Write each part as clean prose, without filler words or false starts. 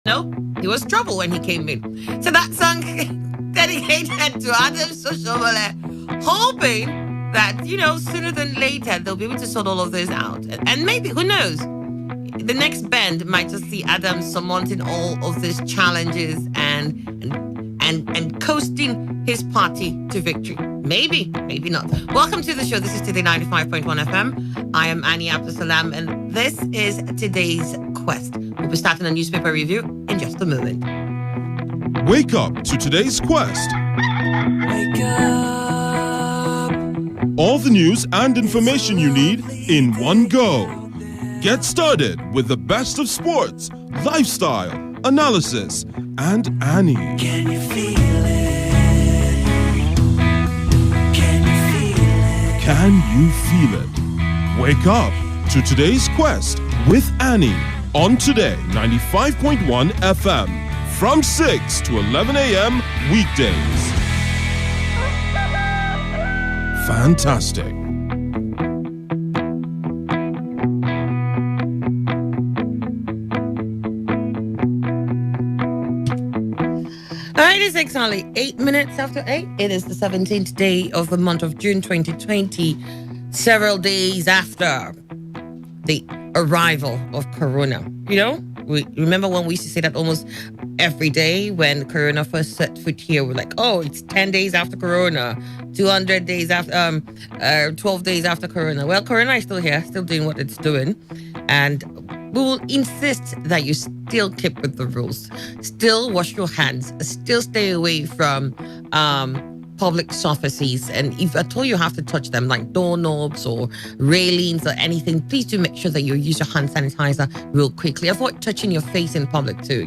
No, he was trouble when he came in. So that song dedicated to Adam Soshomole, hoping that, sooner than later, they'll be able to sort all of this out. And maybe, who knows? The next band might just see Adam surmounting all of these challenges and coasting his party to victory. Maybe, maybe not. Welcome to the show. This is Today 95.1 FM. I am Annie Abdusalam, and this is today's quest. We'll be starting a newspaper review in just a moment. Wake up to today's quest. Wake up. All the news and information you need in one go. Get started with the best of sports, lifestyle, analysis, and Annie. Can you feel it? Can you feel it? Can you feel it? Wake up to today's quest with Annie on Today 95.1 FM from 6 to 11 a.m. weekdays. Fantastic. All right, it's exactly 8 minutes after 8. It is the 17th day of the month of June 2020, several days after the arrival of Corona. We remember when we used to say that almost every day when Corona first set foot here. We're like, oh, it's 10 days after Corona, 200 days after, 12 days after Corona. Well, Corona is still here, still doing what it's doing. And we will insist that you still keep with the rules. Still wash your hands. Still stay away from public surfaces. And if at all you have to touch them, like doorknobs or railings or anything, please do make sure that you use your hand sanitizer real quickly. Avoid touching your face in public too,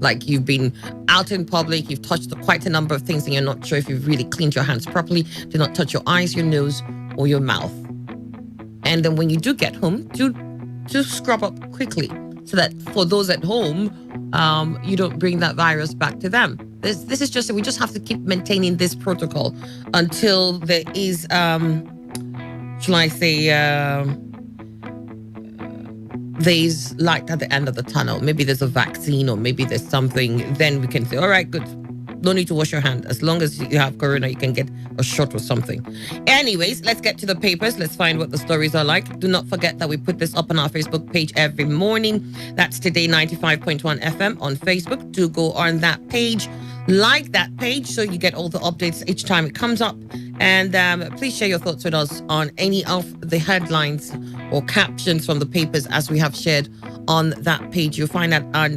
like you've been out in public, you've touched quite a number of things and you're not sure if you've really cleaned your hands properly. Do not touch your eyes, your nose, or your mouth. And then when you do get home, do scrub up quickly so that for those at home, you don't bring that virus back to them. This is just, we just have to keep maintaining this protocol until there is, shall I say, there's light at the end of the tunnel. Maybe there's a vaccine or maybe there's something. Then we can say, all right, good. No need to wash your hand. As long as you have Corona, you can get a shot or something. Anyways, let's get to the papers. Let's find what the stories are like. Do not forget that we put this up on our Facebook page every morning. That's Today 95.1 FM on Facebook. Do go on that page. Like that page so you get all the updates each time it comes up. And please share your thoughts with us on any of the headlines or captions from the papers as we have shared on that page. You'll find that on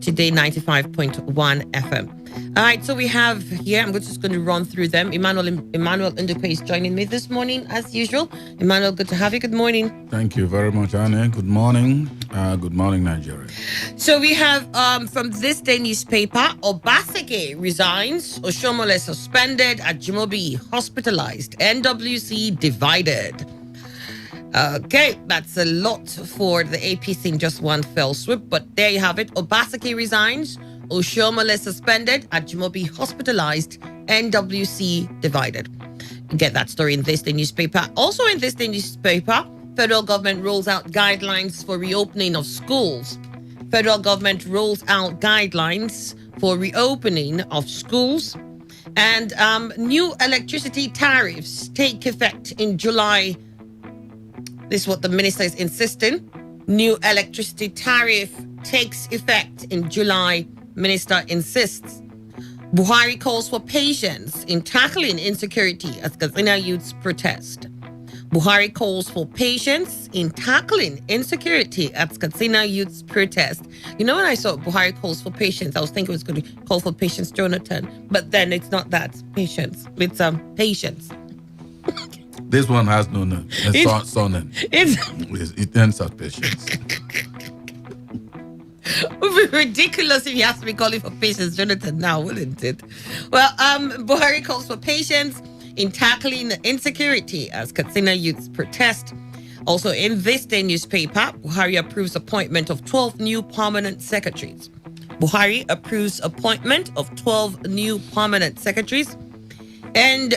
Today 95.1 FM. All right, so we have here, I'm just going to run through them. Emmanuel Ndukwe is joining me this morning as usual. Emmanuel, good to have you. Good morning. Thank you very much, Annie. Good morning. Good morning, Nigeria. So we have from this day newspaper, Obaseki resigns, Oshomole suspended, Ajimobi hospitalized, NWC divided. Okay, that's a lot for the APC in just one fell swoop, but there you have it. Obaseki resigns, Oshomole suspended, Ajimobi hospitalized, NWC divided. You get that story in this day newspaper. Also in this day newspaper, federal government rolls out guidelines for reopening of schools. Federal government rolls out guidelines for reopening of schools. And new electricity tariffs take effect in July. This is what the minister is insisting. New electricity tariff takes effect in July. Minister insists. Buhari calls for patience in tackling insecurity as Katsina youths protest. Buhari calls for patience in tackling insecurity as Katsina youths protest. When I saw Buhari calls for patience, I was thinking it was going to call for patience, Jonathan. But then it's not that patience. It's patience. This one has no name. It's son. It ends at patience. It would be ridiculous if you have to be calling for patience, Jonathan, now, wouldn't it? Well, Buhari calls for patience in tackling insecurity as Katsina youths protest. Also in this day newspaper, Buhari approves appointment of 12 new permanent secretaries. Buhari approves appointment of 12 new permanent secretaries. And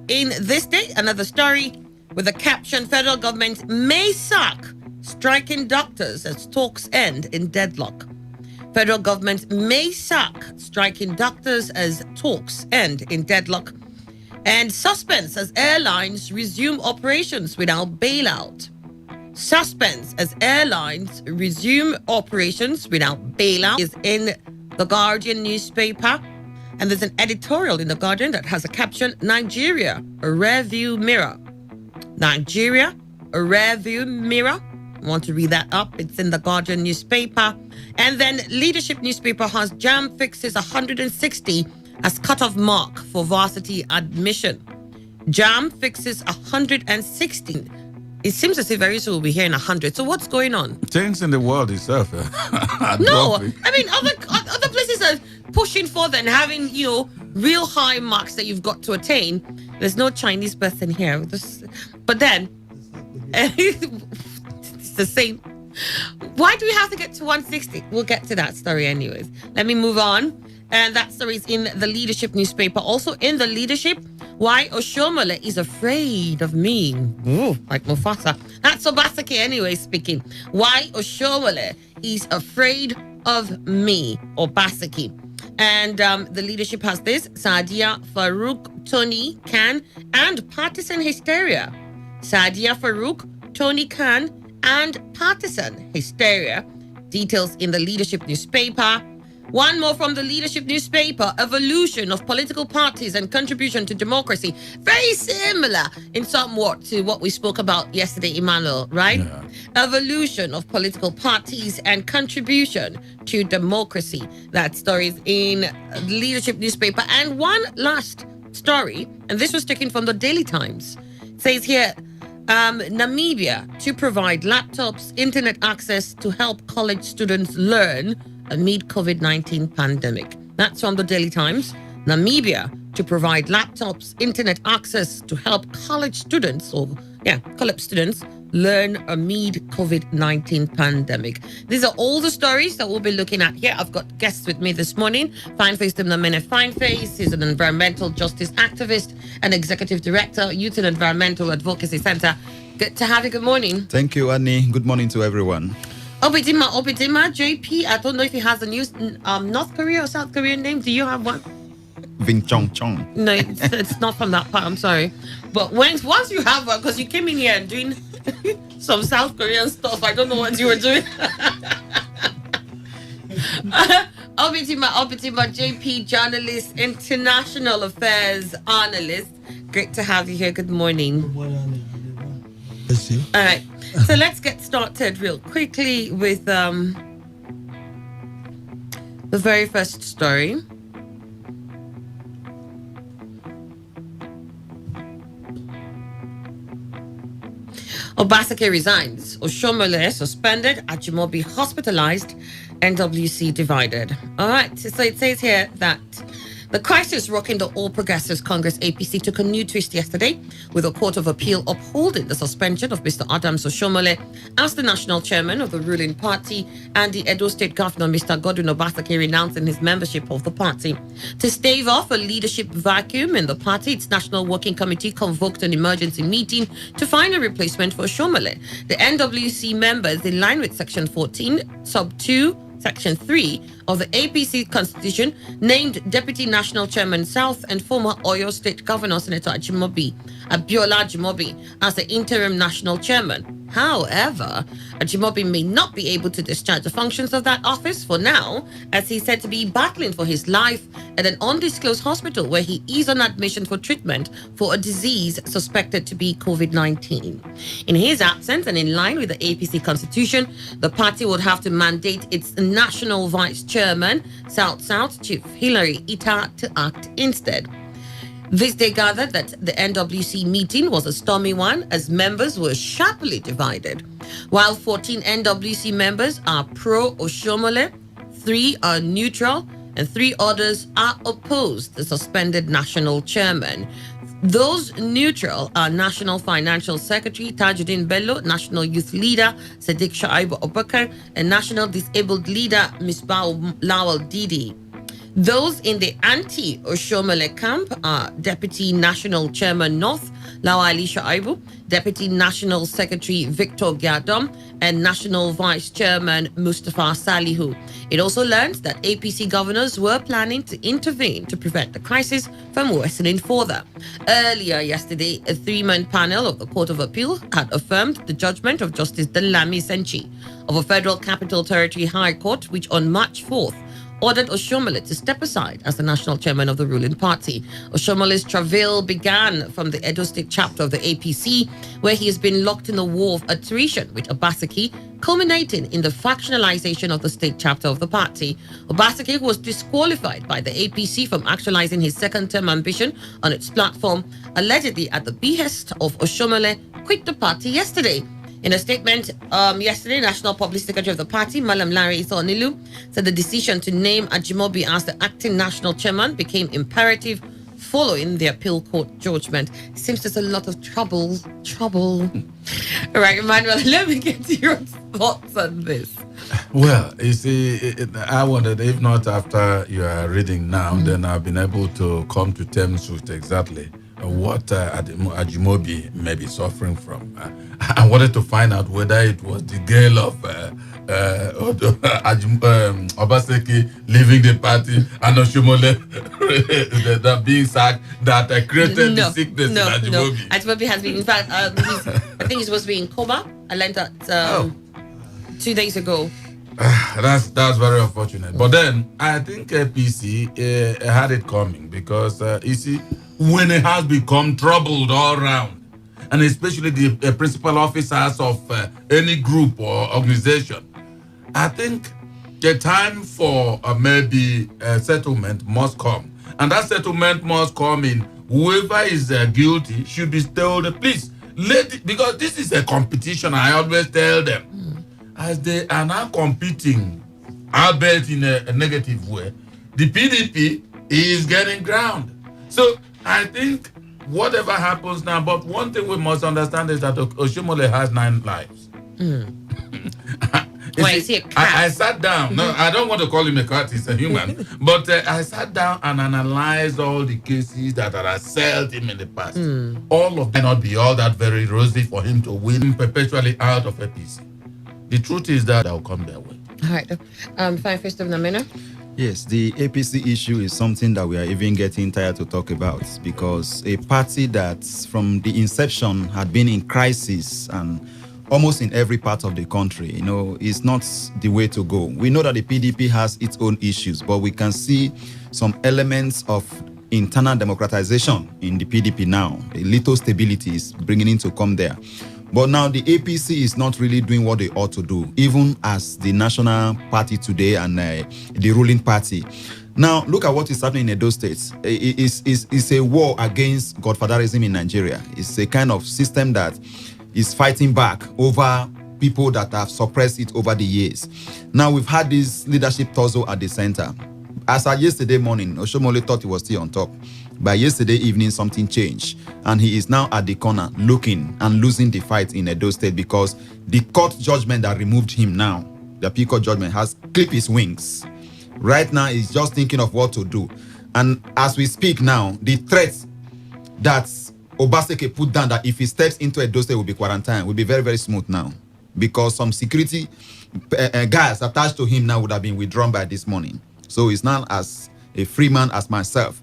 in this day, another story with a caption, federal government may sack striking doctors as talks end in deadlock. Federal government may sack striking doctors as talks end in deadlock. And suspense as airlines resume operations without bailout. Suspense as airlines resume operations without bailout is in the Guardian newspaper. And there's an editorial in the Guardian that has a caption, Nigeria, a rearview mirror. Nigeria, a rearview mirror. I want to read that up. It's in the Guardian newspaper. And then Leadership newspaper has JAM fixes 160 as cutoff mark for varsity admission. JAM fixes 160. It seems as if very soon we'll be hearing 100. So what's going on? Things in the world itself. No, I mean other places are pushing further and having real high marks that you've got to attain. There's no Chinese person here, but then it's the same. Why do we have to get to 160? We'll get to that story anyways. Let me move on. And that story is in the Leadership newspaper. Also in the Leadership, why Oshomole is afraid of me. Ooh, like Mufasa. That's Obasake anyway speaking. Why Oshomole is afraid of me, Obasake. And the Leadership has this. Sadia Farouk, Tony Khan, and partisan hysteria. Sadia Farouk, Tony Khan, and partisan hysteria. Details in the Leadership newspaper. One more from the Leadership newspaper. Evolution of political parties and contribution to democracy. Very similar in somewhat to what we spoke about yesterday, Emmanuel, right? Yeah. Evolution of political parties and contribution to democracy. That story is in the Leadership newspaper. And one last story, and this was taken from the Daily Times. It says here, Namibia to provide laptops, internet access to help college students learn amid COVID-19 pandemic. That's from the Daily Times. Namibia to provide laptops, internet access to help college students learn amid COVID-19 pandemic. These are all the stories that we'll be looking at here. I've got guests with me this morning. Fine Face Dimnamene Fine Face is an environmental justice activist and executive director, Youth and Environmental Advocacy Center. Good to have you. Good morning. Thank you, Annie. Good morning to everyone. Obidima, JP. I don't know if he has a new North Korea or South Korean name. Do you have one? Ving Chong Chong. No, it's not from that part. I'm sorry. But once you have one, because you came in here and doing some South Korean stuff, I don't know what you were doing. Obidima, JP, journalist, international affairs analyst. Great to have you here. Good morning. Good morning. Yes, you. All right. So let's get started real quickly with the very first story. Obasake resigns. Oshomole suspended. Ajimobi hospitalized. NWC divided. All right. So it says here that the crisis rocking the All Progressives Congress APC took a new twist yesterday with a court of appeal upholding the suspension of Mr. Adams Oshomole as the national chairman of the ruling party and the Edo State Governor, Mr. Godwin Obasake, renouncing his membership of the party. To stave off a leadership vacuum in the party, its National Working Committee convoked an emergency meeting to find a replacement for Oshomole. The NWC members, in line with Section 14, Sub 2, Section 3 of the APC Constitution, named Deputy National Chairman South and former Oyo State Governor Senator Abiola Ajimobi as the interim national chairman. However, Ajimobi may not be able to discharge the functions of that office for now, as he's said to be battling for his life at an undisclosed hospital where he is on admission for treatment for a disease suspected to be COVID-19. In his absence and in line with the APC Constitution, the party would have to mandate its national vice chairman, South Chief Hilary Ita, to act instead. This day gathered that the NWC meeting was a stormy one as members were sharply divided. While 14 NWC members are pro-Oshomole, 3 are neutral, and 3 others are opposed to the suspended national chairman. Those neutral are National Financial Secretary Tajuddin Bello, National Youth Leader Sadiq Shaibu Obakar, and National Disabled Leader Misbah Lawal Didi. Those in the anti-Oshomole camp are Deputy National Chairman North Lawali Shaibu, Deputy National Secretary Victor Gyadom, and National Vice Chairman Mustafa Salihu. It also learned that APC governors were planning to intervene to prevent the crisis from worsening further. Earlier yesterday, a three-man panel of the Court of Appeal had affirmed the judgment of Justice Delami Senchi of a Federal Capital Territory High Court, which on March 4th ordered Oshomole to step aside as the national chairman of the ruling party. Oshomole's travail began from the Edo State chapter of the APC, where he has been locked in a war of attrition with Obaseki, culminating in the factionalization of the state chapter of the party. Obaseki was disqualified by the APC from actualizing his second-term ambition on its platform, allegedly at the behest of Oshomole, quit the party yesterday. In a statement yesterday, National Public Secretary of the party, Malam Larry Isonilu, said the decision to name Ajimobi as the acting national chairman became imperative following the appeal court judgment. Seems there's a lot of trouble. All right, Emmanuel, let me get your thoughts on this. Well, you see, I wondered if not after you are reading now, then I've been able to come to terms with exactly what Ajimobi may be suffering from. I wanted to find out whether it was the girl of Obaseki leaving the party and Oshomole that being sacked that created the sickness in Ajimobi. No. Ajimobi has been, in fact, I think he's supposed to be in coma. I learned that 2 days ago. That's very unfortunate. But then I think APC had it coming because you see, when it has become troubled all around, and especially the principal officers of any group or organization, I think the time for maybe a settlement must come. And that settlement must come in whoever is guilty should be told, please, let it, because this is a competition, I always tell them. As they are now competing, albeit in a negative way, the PDP is getting ground. So I think whatever happens now, but one thing we must understand is that Oshomole has 9 lives. I sat down. No, I don't want to call him a cat, he's a human. But I sat down and analyzed all the cases that had assailed him in the past. All of them not be all that very rosy for him to win perpetually out of APC. The truth is that will come their way. All right. Fine, first of Namina. Yes, the APC issue is something that we are even getting tired to talk about because a party that from the inception had been in crisis and almost in every part of the country, is not the way to go. We know that the PDP has its own issues, but we can see some elements of internal democratization in the PDP now. A little stability is beginning to come there. But now the APC is not really doing what they ought to do, even as the national party today and the ruling party. Now, look at what is happening in Edo State. It's a war against godfatherism in Nigeria. It's a kind of system that is fighting back over people that have suppressed it over the years. Now, we've had this leadership tussle at the center. As of yesterday morning, Oshomole thought he was still on top. By yesterday evening, something changed. And he is now at the corner looking and losing the fight in Edo State because the court judgment that removed him now, the appeal court judgment, has clipped his wings. Right now, he's just thinking of what to do. And as we speak now, the threat that Obaseki put down that if he steps into Edo State will be quarantined will be very, very smooth now. Because some security guys attached to him now would have been withdrawn by this morning. So he's now as a free man as myself.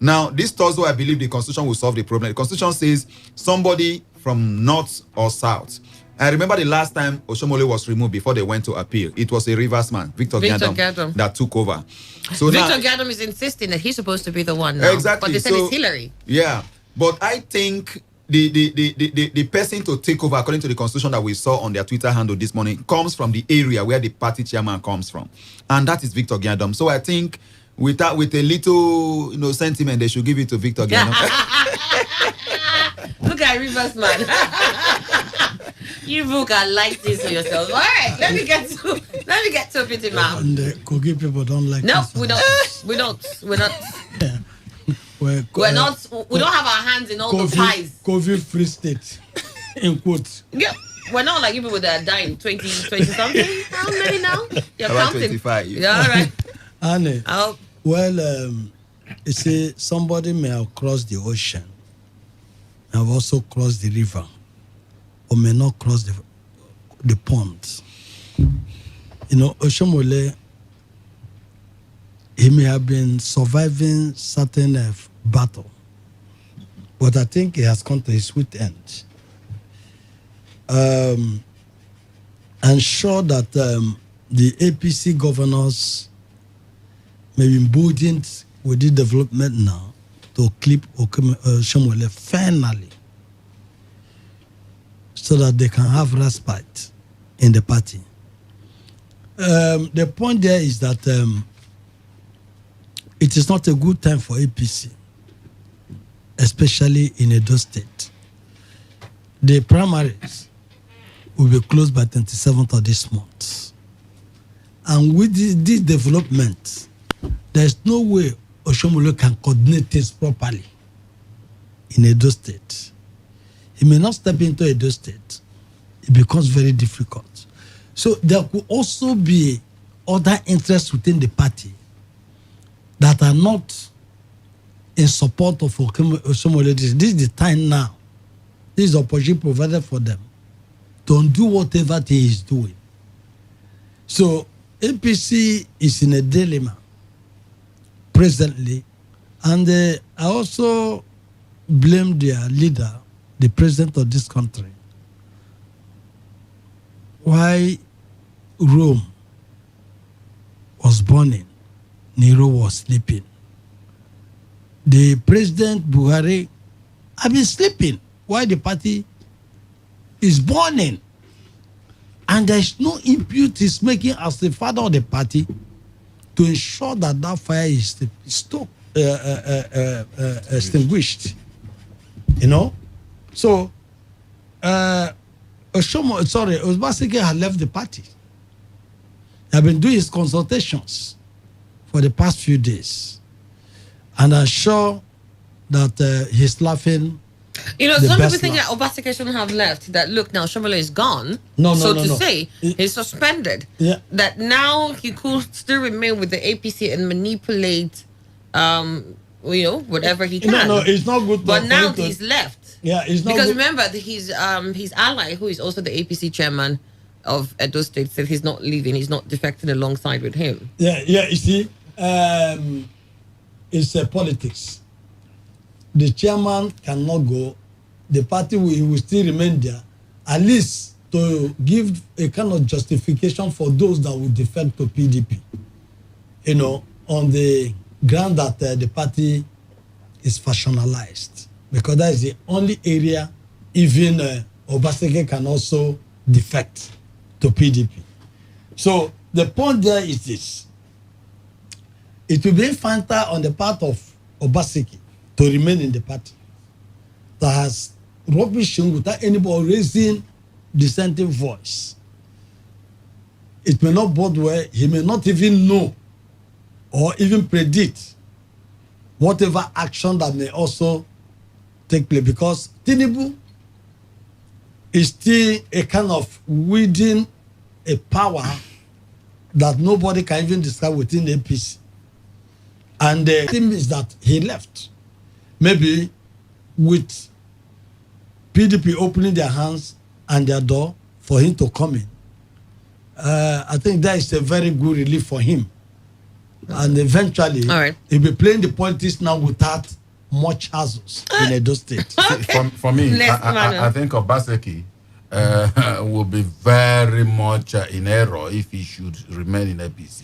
Now, this Thursday, I believe the Constitution will solve the problem. The Constitution says somebody from north or south. I remember the last time Oshomole was removed before they went to appeal. It was a Rivers man, Victor Gyadom, that took over. So Victor Gyadom is insisting that he's supposed to be the one now. Exactly. But they said it's Hillary. Yeah. But I think the person to take over, according to the Constitution that we saw on their Twitter handle this morning, comes from the area where the party chairman comes from. And that is Victor Gyadom. So I think with a little sentiment, they should give it to Victor Gyadom. Look at Rivers man. You people can like this for yourselves. All right, let me get to a bit in my. And the Kogi people don't like no, this. we don't. We're not. Yeah. We don't have our hands in all the pies. COVID free state, in quotes. Yeah, we're not like you people that are dying 20 something. How many now? You're About counting. 25. Yeah, all right. And Oh, you say somebody may have crossed the ocean have also crossed the river or may not cross the pond. You know, Oshomole, he may have been surviving certain battle, but I think he has come to his sweet end. I'm sure that the APC governors may be emboldened with the development now to clip Oshomole finally, so that they can have respite in the party. The point there is that it is not a good time for APC, especially in Edo State. The primaries will be closed by 27th of this month. And with this development, there's no way Oshomole can coordinate this properly in Edo State. He may not step into Edo State. It becomes very difficult. So there could also be other interests within the party that are not in support of Oshomole. This is the time now. This is the opportunity provided for them to undo whatever he is doing. So APC is in a dilemma presently, and I also blame their leader, the president of this country. Why Rome was burning, Nero was sleeping. The president Buhari have been sleeping while the party is burning. And there is no impute he's making as the father of the party to ensure that that fire is extinguished. You know? So, Osbaseke had left the party. He had been doing his consultations for the past few days. And I'm sure that he's laughing. You know, The some people best think that laugh. Obaseke shouldn't have left. That look, now Shomole is gone. No, so no, to no. say, he's suspended. Yeah. That now he could still remain with the APC and manipulate, whatever he can. No, it's not good. But for now him to- he's left. Yeah, it's not Because good. remember, his ally, who is also the APC chairman of Edo State, said he's not leaving. He's not defecting alongside with him. Yeah, you see, it's politics. The chairman cannot go. The party will still remain there, at least to give a kind of justification for those that will defect to PDP. You know, on the ground that the party is factionalized, because that is the only area even Obaseke can also defect to PDP. So the point there is this: it will be infantile on the part of Obaseki to remain in the party that has rubbishing without anybody raising dissenting voice. It may not bode well. He may not even know or even predict whatever action that may also take place, because Tinubu is still a kind of wielding a power that nobody can even describe within the APC. And the thing is that he left. Maybe with PDP opening their hands and their door for him to come in. I think that is a very good relief for him. And eventually, All right. he'll be playing the politics now without much hassles in Edo State. For me, Next man. I think Obaseki will be very much in error if he should remain in APC.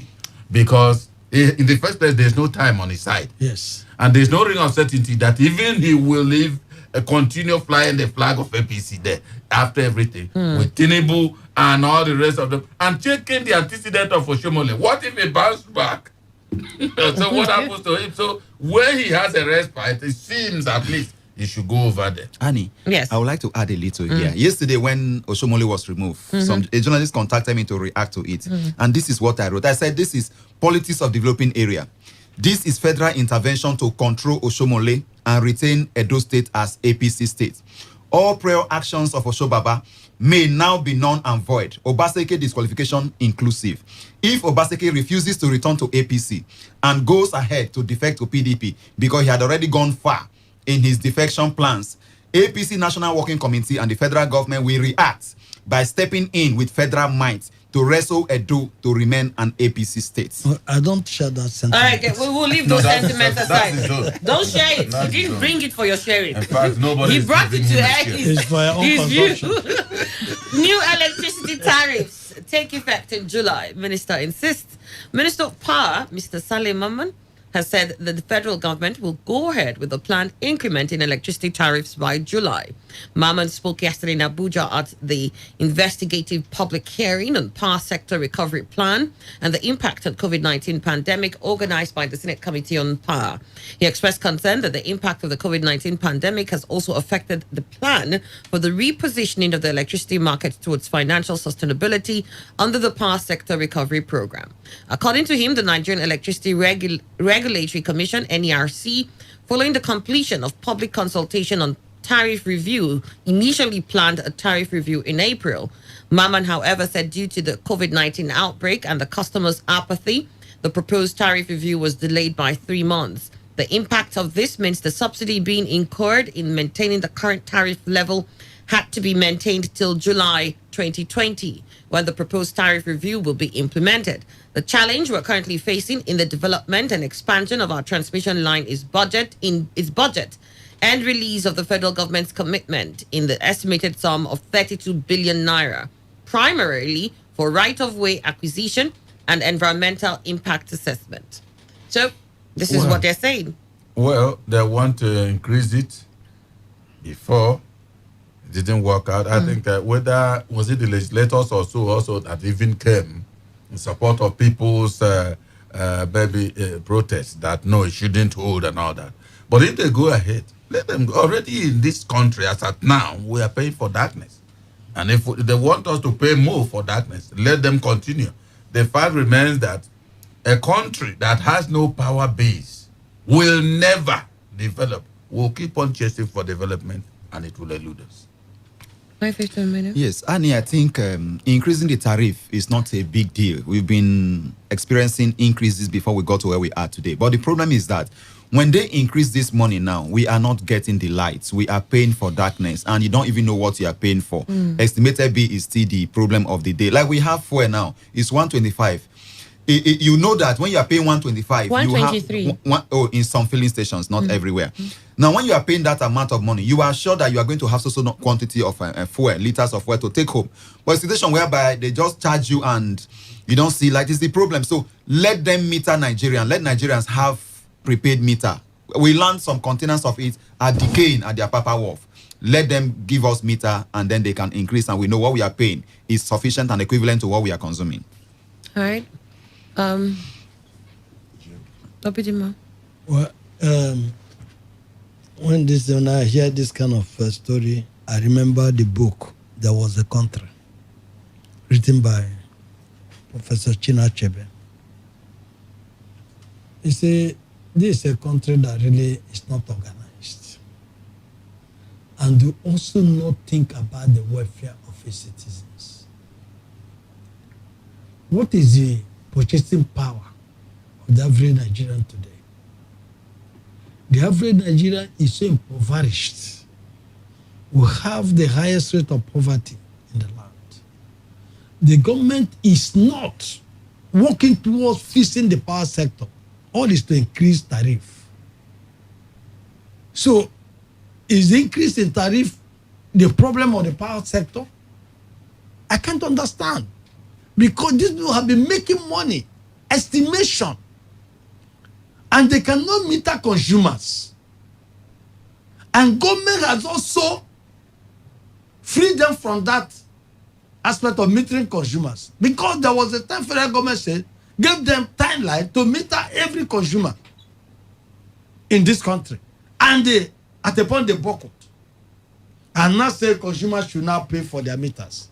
Because in the first place, there's no time on his side. Yes. And there's no ring of certainty that even he will leave, continue flying the flag of APC there after everything with Tinubu and all the rest of them. And checking the antecedent of Oshomole. What if he bounced back? So what happens to him? So where he has a respite, it seems at least he should go over there. Annie, Yes. I would like to add a little here. Yesterday, when Oshomole was removed, a journalist contacted me to react to it. And this is what I wrote. I said, this is politics of developing area. This is federal intervention to control Oshomole and retain Edo State as APC state. All prior actions of Oshobaba may now be null and void, Obaseki disqualification inclusive. If Obaseki refuses to return to APC and goes ahead to defect to PDP because he had already gone far in his defection plans, APC National Working Committee and the federal government will react by stepping in with federal might to wrestle Edo to remain an APC state. I don't share that All sentiment. right, okay, we'll leave No, those that's sentiments his aside. own. Don't share it. That's You his didn't own. bring it for your sharing. In fact, nobody He is brought it giving to him a air. share. It's for your own His view. consumption. New electricity tariffs take effect in July. Minister insists. Minister of Power, Mr. Saleh Maman, has said that the federal government will go ahead with the planned increment in electricity tariffs by July. Maman spoke yesterday in Abuja at the investigative public hearing on power sector recovery plan and the impact of COVID-19 pandemic organized by the Senate Committee on Power. He expressed concern that the impact of the COVID-19 pandemic has also affected the plan for the repositioning of the electricity market towards financial sustainability under the power sector recovery program. According to him, the Nigerian Electricity Regulatory Commission, NERC, following the completion of public consultation on tariff review, initially planned a tariff review in April. Maman, however, said due to the COVID-19 outbreak and the customers' apathy, the proposed tariff review was delayed by 3 months. The impact of this means the subsidy being incurred in maintaining the current tariff level had to be maintained till July 2020, when the proposed tariff review will be implemented. The challenge we're currently facing in the development and expansion of our transmission line is budget and release of the federal government's commitment in the estimated sum of 32 billion naira, primarily for right-of-way acquisition and environmental impact assessment. So, this is what they're saying. Well, they want to increase it before it didn't work out. I think whether was it the legislators or so also that even came in support of people's protests that no, it shouldn't hold and all that. But if they go ahead, let them go. Already in this country, as at now, we are paying for darkness. And if they want us to pay more for darkness, let them continue. The fact remains that a country that has no power base will never develop. We'll keep on chasing for development and it will elude us. 15 minutes. Yes, Annie, I think increasing the tariff is not a big deal. We've been experiencing increases before we got to where we are today. But the problem is that when they increase this money now, we are not getting the lights. We are paying for darkness, and you don't even know what you are paying for. Estimated bill is still the problem of the day. Like we have fuel now, it's 125. You know that when you are paying 125, 123. you have in some filling stations, not everywhere. Now, when you are paying that amount of money, you are sure that you are going to have so quantity of fuel, liters of fuel to take home. But a situation whereby they just charge you and you don't see light is the problem. So let them meter Nigerian. Let Nigerians have prepaid meter. We learned some containers of it are decaying at their Papa Wharf. Let them give us meter and then they can increase and we know what we are paying is sufficient and equivalent to what we are consuming. All right. Obidima. Well, when I hear this kind of story, I remember the book There Was a Country, written by Professor China Chebe. He said, this is a country that really is not organized. And do also not think about the welfare of its citizens. What is the purchasing power of the average Nigerian today? The average Nigerian is so impoverished. We have the highest rate of poverty in the land. The government is not working towards fixing the power sector. All is to increase tariff. So, is the increase in tariff the problem of the power sector? I can't understand. Because these people have been making money, estimation, and they cannot meter consumers. And government has also freed them from that aspect of metering consumers. Because there was a time federal government said, gave them timeline to meter every consumer in this country. And they, at the point they buckled. And now say consumers should now pay for their meters.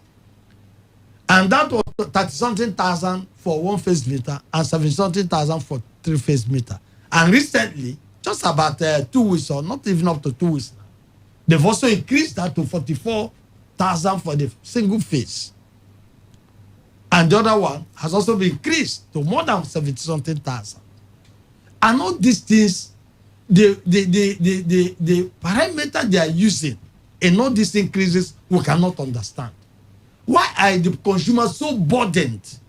And that was 30-something thousand for one phase meter and 70-something thousand for three-phase meter. And recently, just about 2 weeks or not even up to 2 weeks now, they've also increased that to 44,000 for the single phase. And the other one has also been increased to more than 70-something thousand. And all these things, the parameter they are using in all these increases we cannot understand. Why are the consumers so burdened?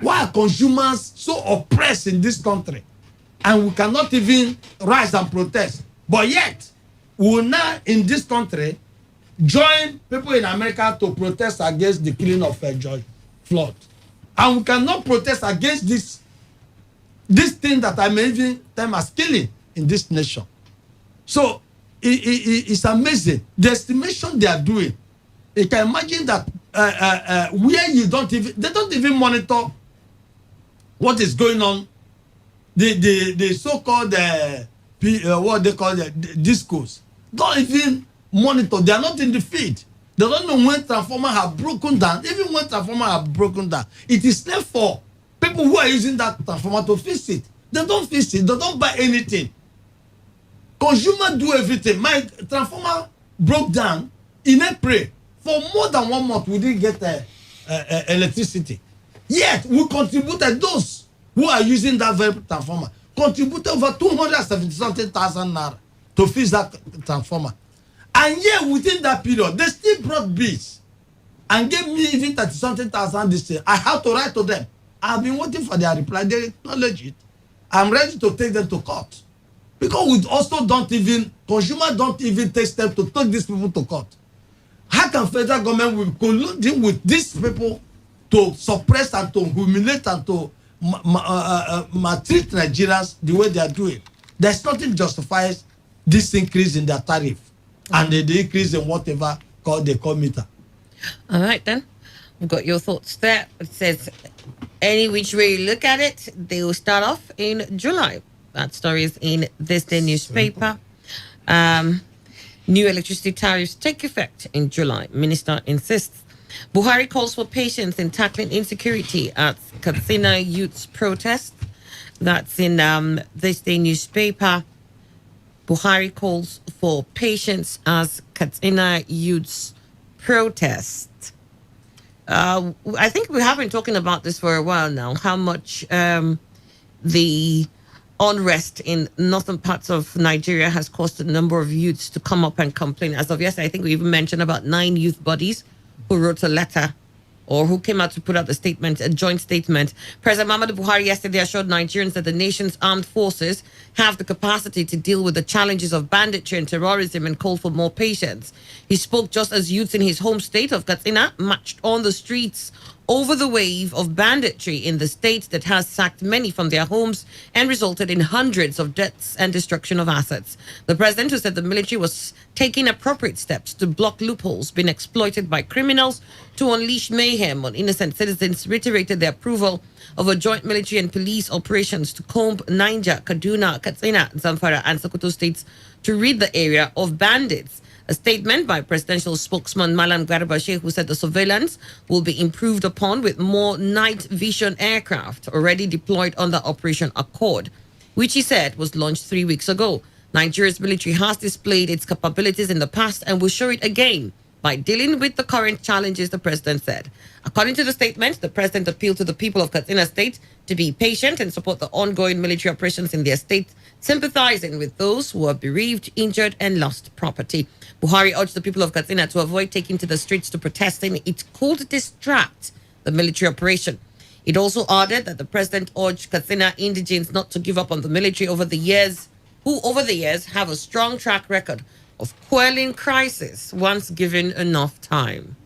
Why are consumers so oppressed in this country? And we cannot even rise and protest. But yet, we will now in this country join people in America to protest against the killing of George Floyd. And we cannot protest against this thing that I may even term as killing in this nation. So it's amazing. The estimation they are doing, you can imagine that where they don't even monitor what is going on. The so-called what they call the discourse don't even monitor. They are not in the field. They don't know when transformer have broken down. Even when transformer have broken down, it is left for people who are using that transformer to fix it. They don't fix it. They don't buy anything. Consumers do everything. My transformer broke down in April. For more than 1 month, we didn't get electricity. Yet, we contributed, those who are using that very transformer, contributed over 270,000 naira to fix that transformer. And yet, within that period, they still brought bills and gave me even 30,000 this year. I have to write to them. I've been waiting for their reply. They acknowledge it. I'm ready to take them to court. Because we also consumers don't even take steps to take these people to court. How can federal government will colluding with these people to suppress and to humiliate and to maltreat Nigerians the way they are doing? There's nothing justifies this increase in their tariff and the increase in whatever they call meter. All right, then. We've got your thoughts there. It says, any which way you look at it, they will start off in July. That story is in this day newspaper. New electricity tariffs take effect in July. Minister insists. Buhari calls for patience in tackling insecurity at Katsina Youth's protest. That's in this day newspaper. Buhari calls for patience as Katsina Youth's protest. I think we have been talking about this for a while now, how much the unrest in northern parts of Nigeria has caused a number of youths to come up and complain. As of yesterday, I think we even mentioned about 9 youth bodies who wrote a letter or who came out to put out a joint statement. President Muhammadu Buhari yesterday assured Nigerians that the nation's armed forces have the capacity to deal with the challenges of banditry and terrorism and called for more patience. He spoke just as youths in his home state of Katsina marched on the streets over the wave of banditry in the state that has sacked many from their homes and resulted in hundreds of deaths and destruction of assets. The president, who said the military was taking appropriate steps to block loopholes being exploited by criminals to unleash mayhem on innocent citizens, reiterated their approval of a joint military and police operations to comb Niger, Kaduna, Katsina, Zamfara, and Sokoto states to rid the area of bandits. A statement by presidential spokesman Malam Garba Sheikh, who said the surveillance will be improved upon with more night vision aircraft already deployed under Operation Accord, which he said was launched 3 weeks ago. Nigeria's military has displayed its capabilities in the past and will show it again by dealing with the current challenges, the president said. According to the statement, the president appealed to the people of Katsina State to be patient and support the ongoing military operations in their state, sympathizing with those who are bereaved, injured, and lost property. Buhari urged the people of Katsina to avoid taking to the streets to protest, saying it could distract the military operation. It also added that the president urged Katsina indigents not to give up on the military over the years have a strong track record of quelling crisis once given enough time.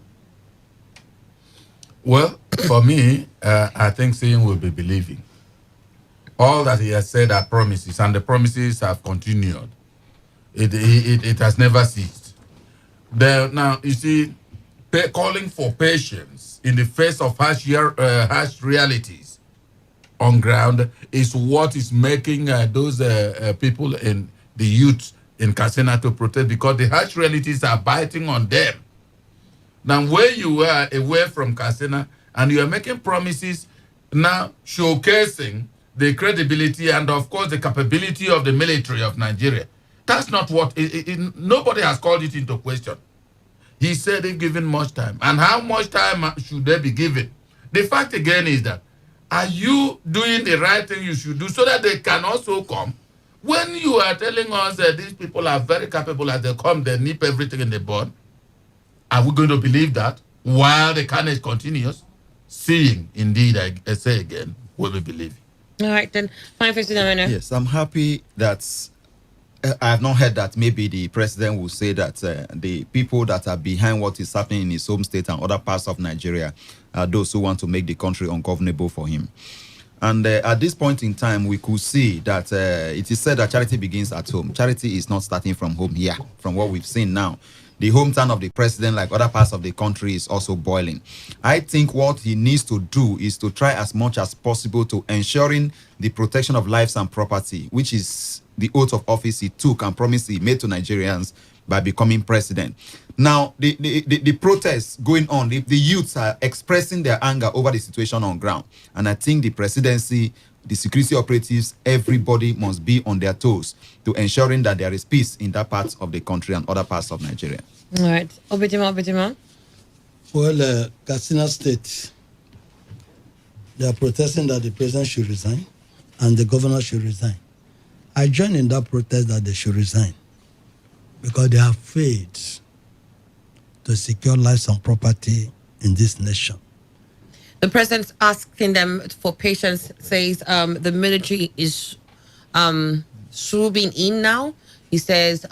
Well, for me, I think seeing will be believing. All that he has said are promises, and the promises have continued. It has never ceased. Now, you see, calling for patience in the face of harsh realities on ground is what is making those people in the youth in Katsina to protest, because the harsh realities are biting on them. Now, where you are away from Katsina and you are making promises now showcasing the credibility and, of course, the capability of the military of Nigeria. That's not what, nobody has called it into question. He said if given much time. And how much time should they be given? The fact again is that, are you doing the right thing you should do so that they can also come? When you are telling us that these people are very capable, as they come, they nip everything in the bud, Are we going to believe that while the carnage continues? Seeing, indeed, I say again, will we believe it? All right, then. 5:59. Yes, I'm happy that I have not heard that maybe the president will say that the people that are behind what is happening in his home state and other parts of Nigeria are those who want to make the country ungovernable for him. And at this point in time, we could see that it is said that charity begins at home. Charity is not starting from home here, from what we've seen now. The hometown of the president, like other parts of the country, is also boiling. I think what he needs to do is to try as much as possible to ensuring the protection of lives and property, which is the oath of office he took and promise he made to Nigerians by becoming president. Now, the protests going on, the youths are expressing their anger over the situation on ground. And I think the presidency, the security operatives, everybody must be on their toes to ensuring that there is peace in that part of the country and other parts of Nigeria. All right. Obitima. Well, Katsina State, they are protesting that the president should resign and the governor should resign. I join in that protest that they should resign because they have failed to secure lives and property in this nation. The president's asking them for patience, says the military is swooping in now. He says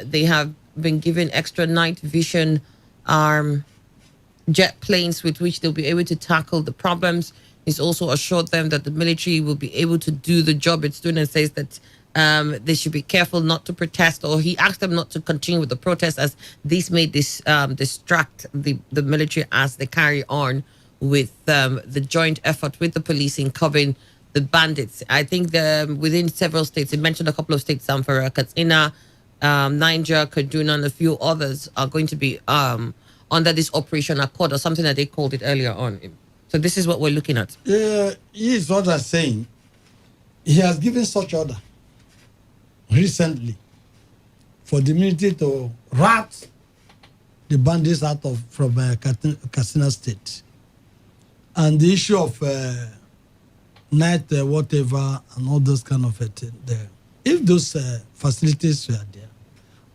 they have been given extra night vision jet planes with which they'll be able to tackle the problems. He's also assured them that the military will be able to do the job it's doing and says that they should be careful not to protest, or he asked them not to continue with the protest as this may distract the military as they carry on with the joint effort with the police in curbing the bandits. I think within several states, he mentioned a couple of states, Zamfara, Katsina, Niger, Kaduna, and a few others are going to be under this Operation Accord or something that they called it earlier on. So this is what we're looking at. He is what I'm saying. He has given such order recently for the military to rat the bandits out from Katsina State. And the issue of night whatever and all those kind of things there. If those facilities were there,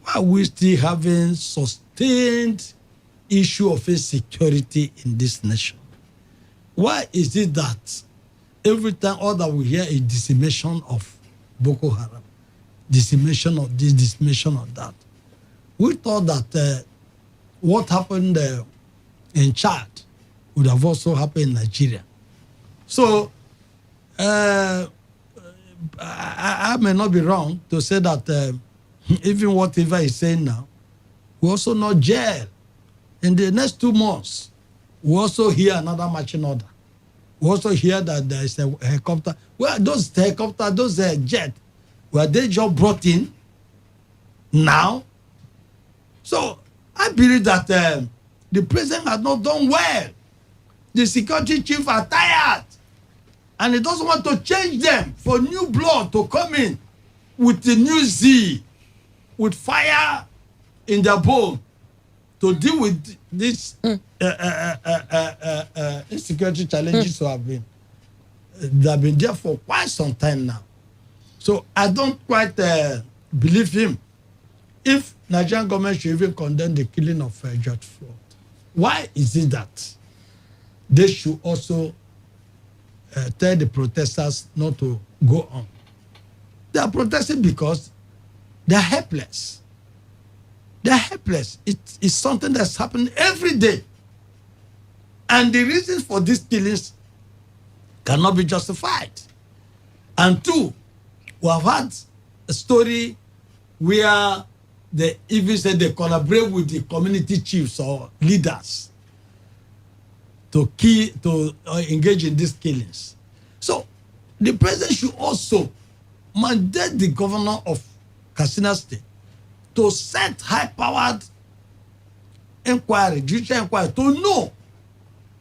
why are we still having sustained issue of insecurity in this nation? Why is it that every time all that we hear is decimation of Boko Haram, decimation of this, decimation of that? We thought that what happened in Chad would have also happened in Nigeria. So I may not be wrong to say that even whatever he's saying now, we also not jail. In the next 2 months, we also hear another marching order. We also hear that there is a helicopter. Well, those helicopters, those jets, were they just brought in now? So I believe that the president has not done well. The security chief are tired. And he doesn't want to change them for new blood to come in with the new zeal, with fire in their bone to deal with these insecurity challenges that have been there for quite some time now. So I don't quite believe him. If Nigerian government should even condemn the killing of George Floyd, why is it that they should also tell the protesters not to go on? They are protesting because they are helpless. They are helpless. It's something that's happening every day. And the reasons for these killings cannot be justified. And two, we have had a story where they even said they collaborate with the community chiefs or leaders to engage in these killings. So the president should also mandate the governor of Katsina State to set high-powered inquiry, judicial inquiry, to know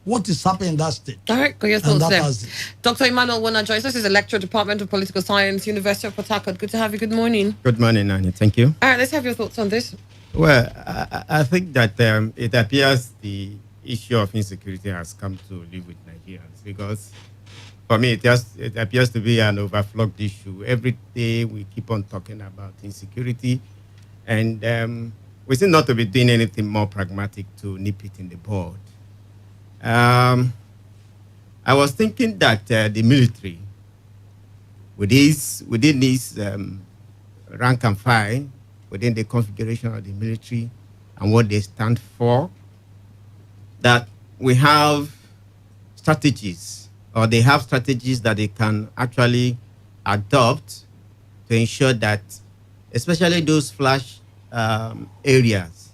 what is happening in that state. All right, got your thoughts there. Has it. Dr. Emmanuel Wona joins us. He's a lecturer, Department of Political Science, University of Port Harcourt. Good to have you. Good morning. Good morning, Annie. Thank you. All right, let's have your thoughts on this. Well, I think that it appears the issue of insecurity has come to live with Nigerians because, for me, it appears to be an overflogged issue. Every day we keep on talking about insecurity, and we seem not to be doing anything more pragmatic to nip it in the bud. I was thinking that the military, within this rank and file, within the configuration of the military and what they stand for, that we have strategies, or they have strategies that they can actually adopt to ensure that, especially those flash areas,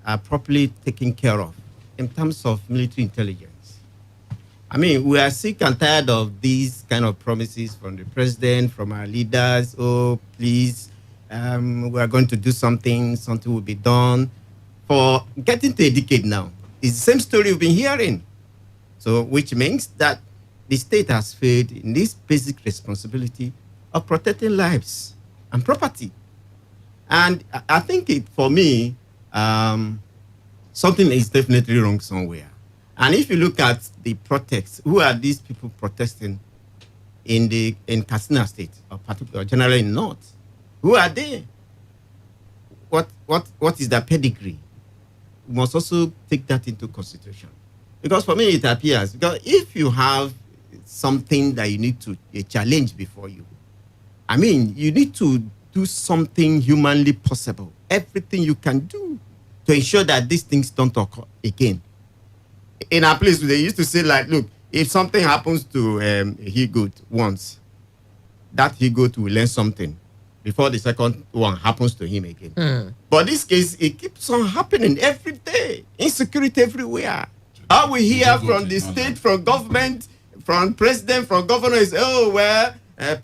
are properly taken care of in terms of military intelligence. I mean, we are sick and tired of these kind of promises from the president, from our leaders. Oh, please, we are going to do something will be done. For getting to a decade now, it's the same story we've been hearing. So, which means that the state has failed in this basic responsibility of protecting lives and property. And I think for me, something is definitely wrong somewhere. And if you look at the protests, who are these people protesting in Katsina State, or particularly generally in North? Who are they? What is their pedigree? We must also take that into consideration. Because for me, it appears, because if you have something that you need to, a challenge before you, I mean, you need to do something humanly possible, everything you can do to ensure that these things don't occur again. In our place, they used to say, like, look, if something happens to a he-goat once, that he-goat will learn something before the second one happens to him again. But this case, it keeps on happening every day. Insecurity everywhere. All we hear from the state, from government, from president, from governor is, oh, well, please